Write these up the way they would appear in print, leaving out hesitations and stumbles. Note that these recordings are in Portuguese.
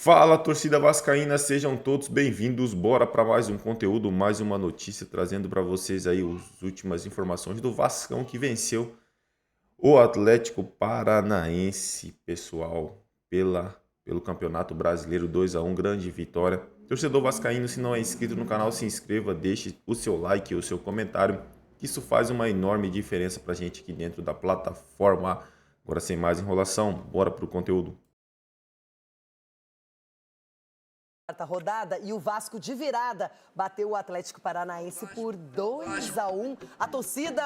Fala, torcida vascaína, sejam todos bem-vindos. Bora para mais um conteúdo, mais uma notícia, trazendo para vocês aí as últimas informações do Vascão que venceu o Atlético Paranaense, pessoal, pelo Campeonato Brasileiro 2-1, grande vitória. Torcedor vascaíno, se não é inscrito no canal, se inscreva, deixe o seu like e o seu comentário, que isso faz uma enorme diferença para a gente aqui dentro da plataforma. Agora, sem mais enrolação, bora pro conteúdo. Quarta rodada e o Vasco de virada bateu o Atlético Paranaense por 2-1. A torcida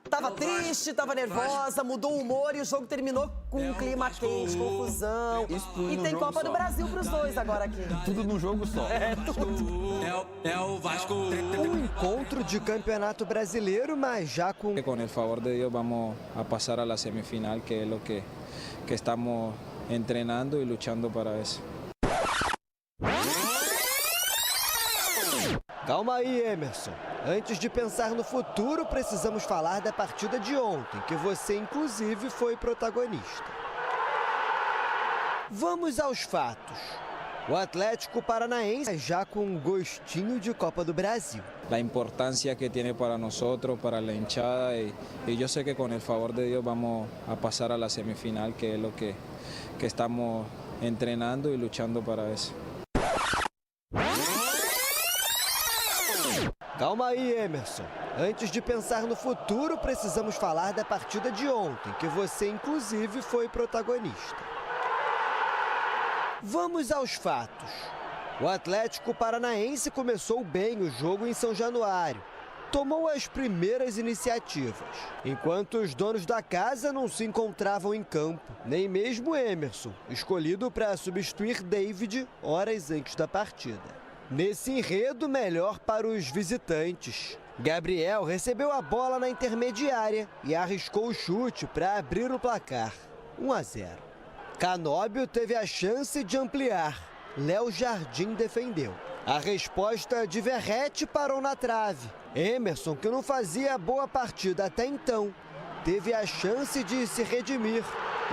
estava triste, estava nervosa, mudou o humor e o jogo terminou com um clima quente, confusão. E tem Copa do Brasil para os dois agora aqui. Tudo num jogo só. É, tudo. É o Vasco. Um encontro de campeonato brasileiro, mas já com... Con el favor de Dios vamos a pasar a la semifinal, que es lo que estamos entrenando y luchando para eso. Calma aí, Emerson. Antes de pensar no futuro, precisamos falar da partida de ontem, que você, inclusive, foi protagonista. Vamos aos fatos. O Atlético Paranaense já com um gostinho de Copa do Brasil. La importancia que tiene para nosotros, para la hinchada, y yo sé que con el favor de Dios vamos a pasar a la semifinal, que es lo que estamos entrenando y luchando para eso. Calma aí, Emerson. Antes de pensar no futuro, precisamos falar da partida de ontem, que você, inclusive, foi protagonista. Vamos aos fatos. O Atlético Paranaense começou bem o jogo em São Januário. Tomou as primeiras iniciativas, enquanto os donos da casa não se encontravam em campo, nem mesmo Emerson, escolhido para substituir David horas antes da partida. Nesse enredo, melhor para os visitantes. Gabriel recebeu a bola na intermediária e arriscou o chute para abrir o placar. 1-0. Canóbio teve a chance de ampliar. Léo Jardim defendeu. A resposta de Verrete parou na trave. Emerson, que não fazia boa partida até então, teve a chance de se redimir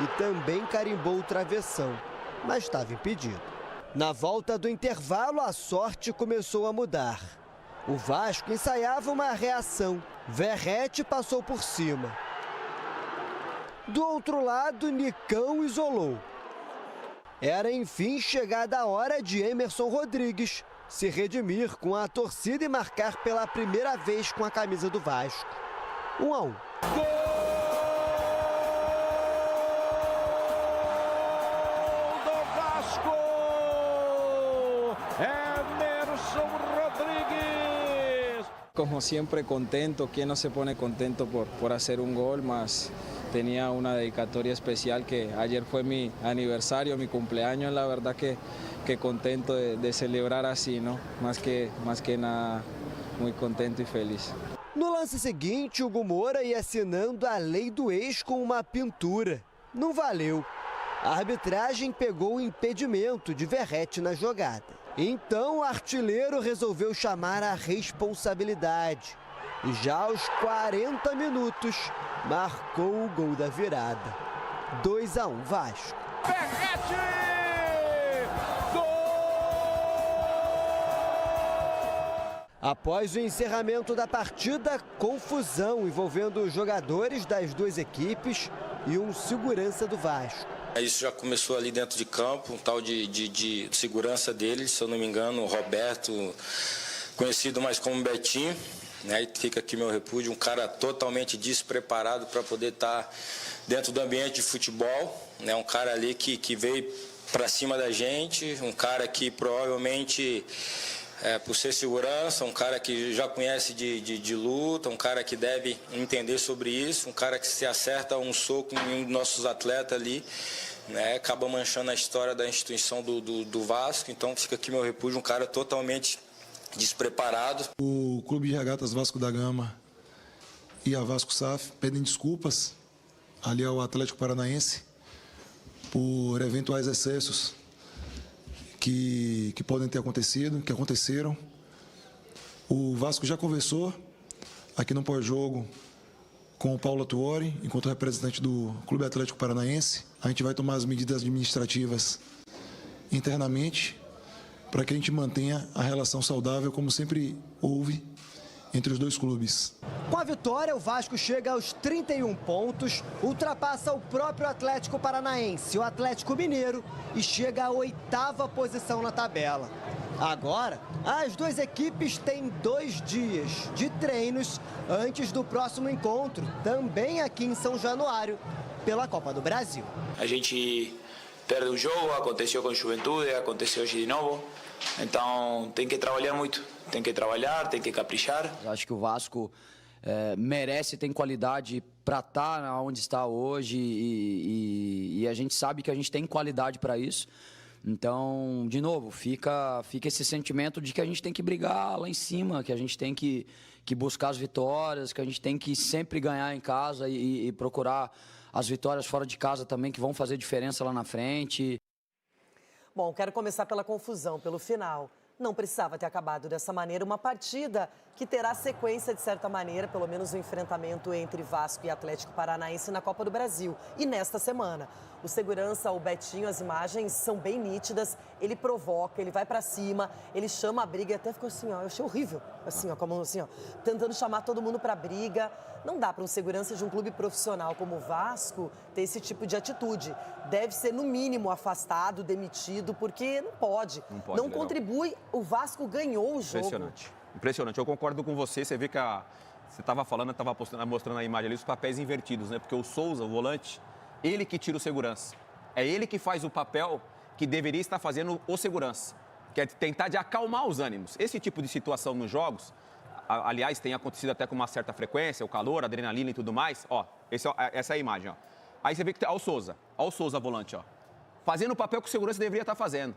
e também carimbou o travessão, mas estava impedido. Na volta do intervalo, a sorte começou a mudar. O Vasco ensaiava uma reação. Verrete passou por cima. Do outro lado, Nicão isolou. Era, enfim, chegada a hora de Emerson Rodrigues se redimir com a torcida e marcar pela primeira vez com a camisa do Vasco. 1-1. Emerson Rodrigues. Como siempre contento, ¿quién no se pone contento por hacer un gol? Más tenía una dedicatoria especial que ayer fue mi aniversario, mi cumpleaños, la verdad que contento de celebrar así, ¿no? Más que nada, muy contento y feliz. No lance seguinte, Hugo Moura ia assinando a lei do ex com uma pintura. Não valeu. A arbitragem pegou o impedimento de Verrete na jogada. Então o artilheiro resolveu chamar a responsabilidade. E já aos 40 minutos, marcou o gol da virada. 2-1 Vasco. Verrete! Gol! Após o encerramento da partida, confusão envolvendo os jogadores das duas equipes e um segurança do Vasco. Isso já começou ali dentro de campo, um tal de segurança dele, se eu não me engano, o Roberto, conhecido mais como Betinho, né? E fica aqui meu repúdio, um cara totalmente despreparado para poder estar dentro do ambiente de futebol, né? Um cara ali que veio para cima da gente, um cara que provavelmente, por ser segurança, um cara que já conhece de luta, um cara que deve entender sobre isso, um cara que se acerta um soco em um dos nossos atletas ali, né, acaba manchando a história da instituição do Vasco. Então fica aqui meu repúdio, um cara totalmente despreparado. O Clube de Regatas Vasco da Gama e a Vasco SAF pedem desculpas ali ao Atlético Paranaense por eventuais excessos que podem ter acontecido, que aconteceram. O Vasco já conversou aqui no pós-jogo com o Paulo Tuori, enquanto representante do Clube Atlético Paranaense. A gente vai tomar as medidas administrativas internamente para que a gente mantenha a relação saudável, como sempre houve entre os dois clubes. Com a vitória, o Vasco chega aos 31 pontos, ultrapassa o próprio Atlético Paranaense, o Atlético Mineiro, e chega à 8ª posição na tabela. Agora, as duas equipes têm 2 dias de treinos antes do próximo encontro, também aqui em São Januário, pela Copa do Brasil. A gente perde um jogo, aconteceu com Juventude, aconteceu hoje de novo, então tem que trabalhar muito, tem que trabalhar, tem que caprichar. Eu acho que o Vasco merece, tem qualidade para estar onde está hoje e a gente sabe que a gente tem qualidade para isso. Então, de novo, fica esse sentimento de que a gente tem que brigar lá em cima, que a gente tem que buscar as vitórias, que a gente tem que sempre ganhar em casa e procurar as vitórias fora de casa também, que vão fazer diferença lá na frente. Bom, quero começar pela confusão, pelo final. Não precisava ter acabado dessa maneira uma partida que terá sequência, de certa maneira, pelo menos o enfrentamento entre Vasco e Atlético Paranaense na Copa do Brasil. E nesta semana, o segurança, o Betinho, as imagens são bem nítidas, ele provoca, ele vai pra cima, ele chama a briga e até ficou assim, ó, eu achei horrível, assim, ó, como assim, ó, tentando chamar todo mundo pra briga. Não dá para um segurança de um clube profissional como o Vasco ter esse tipo de atitude. Deve ser, no mínimo, afastado, demitido, porque não pode. Não contribui. O Vasco ganhou o jogo. Impressionante. Impressionante. Eu concordo com você. Você vê que você estava falando, estava mostrando a imagem ali, os papéis invertidos, né? Porque o Souza, o volante, ele que tira o segurança. É ele que faz o papel que deveria estar fazendo o segurança, que é tentar de acalmar os ânimos. Esse tipo de situação nos jogos, aliás, tem acontecido até com uma certa frequência, o calor, a adrenalina e tudo mais. Ó, essa é a imagem, ó. Aí você vê que ó o Souza volante, ó. Fazendo o papel que o segurança deveria estar fazendo.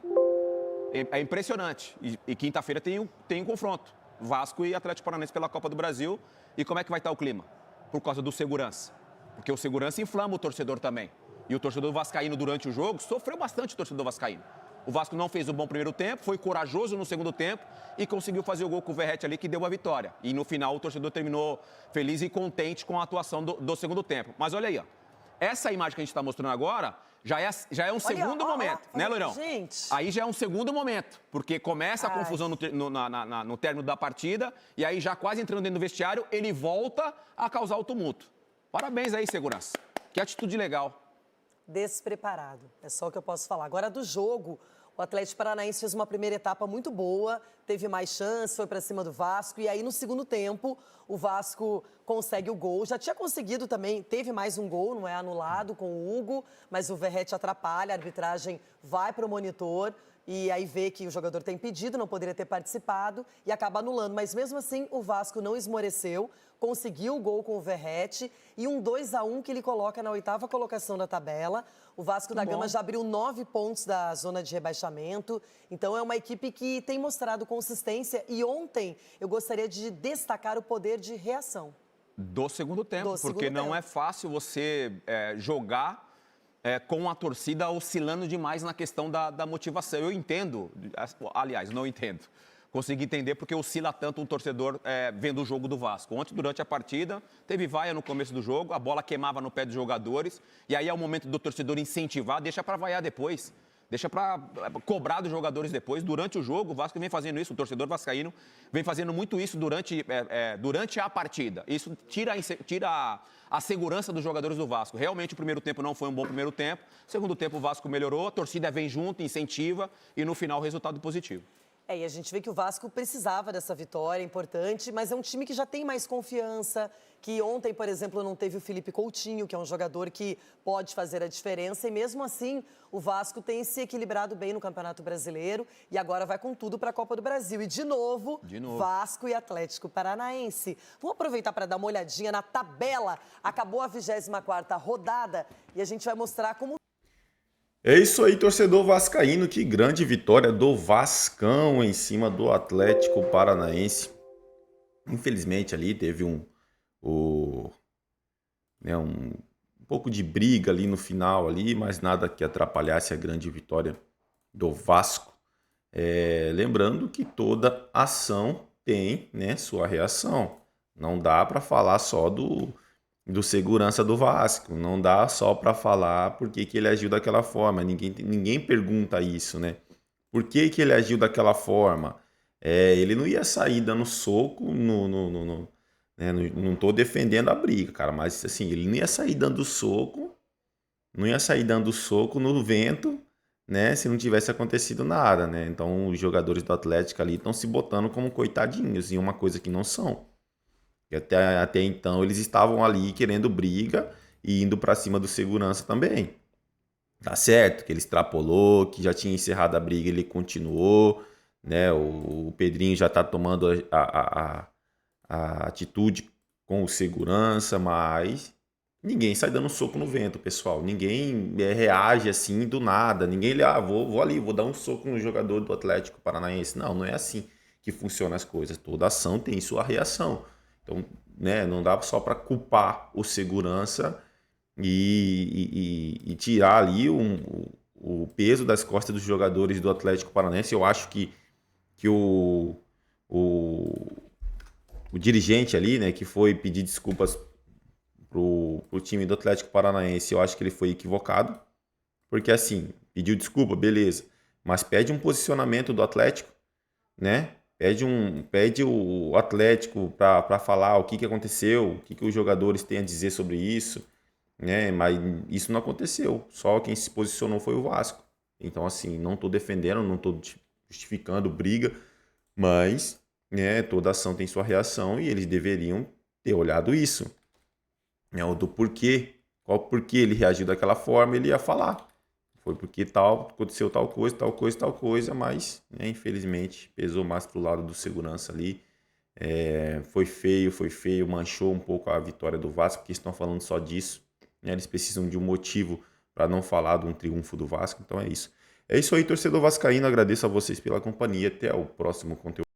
É impressionante. E quinta-feira tem um confronto. Vasco e Atlético Paranaense pela Copa do Brasil. E como é que vai estar o clima? Por causa do segurança. Porque o segurança inflama o torcedor também. E o torcedor vascaíno durante o jogo sofreu bastante, o torcedor vascaíno. O Vasco não fez um bom primeiro tempo, foi corajoso no segundo tempo e conseguiu fazer o gol com o Verratti ali, que deu a vitória. E no final o torcedor terminou feliz e contente com a atuação do segundo tempo. Mas olha aí, ó. Essa imagem que a gente está mostrando agora já é um segundo momento, né, Loirão? Gente. Aí já é um segundo momento, porque começa a confusão no término da partida e aí já quase entrando dentro do vestiário, ele volta a causar o tumulto. Parabéns aí, segurança. Que atitude legal. Despreparado, é só o que eu posso falar. Agora, do jogo, o Atlético Paranaense fez uma primeira etapa muito boa, teve mais chance, foi para cima do Vasco, e aí no segundo tempo o Vasco consegue o gol. Já tinha conseguido também, teve mais um gol, não é anulado com o Hugo, mas o Verratti atrapalha, a arbitragem vai para o monitor e aí vê que o jogador tem impedido, não poderia ter participado e acaba anulando. Mas mesmo assim o Vasco não esmoreceu, conseguiu o gol com o Verratti e um 2-1 que ele coloca na 8ª colocação da tabela. O Vasco da Gama já abriu 9 pontos da zona de rebaixamento. Então é uma equipe que tem mostrado consistência. E ontem eu gostaria de destacar o poder de reação. Do segundo tempo, porque não é fácil você jogar com a torcida oscilando demais na questão da motivação. Eu entendo, aliás, não entendo. Consegui entender porque oscila tanto um torcedor vendo o jogo do Vasco. Ontem, durante a partida, teve vaia no começo do jogo, a bola queimava no pé dos jogadores, e aí é o momento do torcedor incentivar, deixa para vaiar depois, deixa para cobrar dos jogadores depois. Durante o jogo, o Vasco vem fazendo isso, o torcedor vascaíno vem fazendo muito isso durante a partida. Isso tira a segurança dos jogadores do Vasco. Realmente, o primeiro tempo não foi um bom primeiro tempo, segundo tempo o Vasco melhorou, a torcida vem junto, incentiva, e no final, resultado positivo. E a gente vê que o Vasco precisava dessa vitória, importante, mas é um time que já tem mais confiança, que ontem, por exemplo, não teve o Felipe Coutinho, que é um jogador que pode fazer a diferença, e mesmo assim o Vasco tem se equilibrado bem no Campeonato Brasileiro e agora vai com tudo para a Copa do Brasil. E de novo, Vasco e Atlético Paranaense. Vamos aproveitar para dar uma olhadinha na tabela. Acabou a 24ª rodada e a gente vai mostrar como... É isso aí, torcedor vascaíno, que grande vitória do Vascão em cima do Atlético Paranaense. Infelizmente ali teve um pouco de briga ali no final ali, mas nada que atrapalhasse a grande vitória do Vasco. Lembrando que toda ação tem, né, sua reação. Não dá para falar só do do segurança do Vasco. Não dá só para falar por que ele agiu daquela forma. Ninguém pergunta isso, né? Por que ele agiu daquela forma? Ele não ia sair dando soco né? Não tô defendendo a briga, cara, mas assim, ele não ia sair dando soco, no vento, né? Se não tivesse acontecido nada, né? Então os jogadores do Atlético ali estão se botando como coitadinhos, e uma coisa que não são. E até então eles estavam ali querendo briga e indo para cima do segurança também. Tá certo que ele extrapolou, que já tinha encerrado a briga, ele continuou, né? O Pedrinho já tá tomando a atitude com o segurança, mas ninguém sai dando soco no vento, pessoal. Ninguém reage assim do nada. Ninguém, vou ali, vou dar um soco no jogador do Atlético Paranaense. Não é assim que funcionam as coisas. Toda ação tem sua reação. Então, né, não dá só para culpar o segurança e tirar ali o peso das costas dos jogadores do Atlético Paranaense. Eu acho que o dirigente ali, né, que foi pedir desculpas pro time do Atlético Paranaense, eu acho que ele foi equivocado, porque assim, pediu desculpa, beleza, mas pede um posicionamento do Atlético, né? Pede o Atlético para falar o que aconteceu, o que os jogadores têm a dizer sobre isso, né? Mas isso não aconteceu. Só quem se posicionou foi o Vasco. Então, assim, não estou defendendo, não estou justificando briga, mas, né, toda ação tem sua reação e eles deveriam ter olhado isso, né? Do porquê, qual porquê ele reagiu daquela forma, ele ia falar. Foi porque aconteceu tal coisa, mas, né, infelizmente pesou mais pro lado do segurança ali. Foi feio, manchou um pouco a vitória do Vasco, porque estão falando só disso, né? Eles precisam de um motivo para não falar de um triunfo do Vasco, então é isso. É isso aí, torcedor vascaíno, agradeço a vocês pela companhia, até o próximo conteúdo.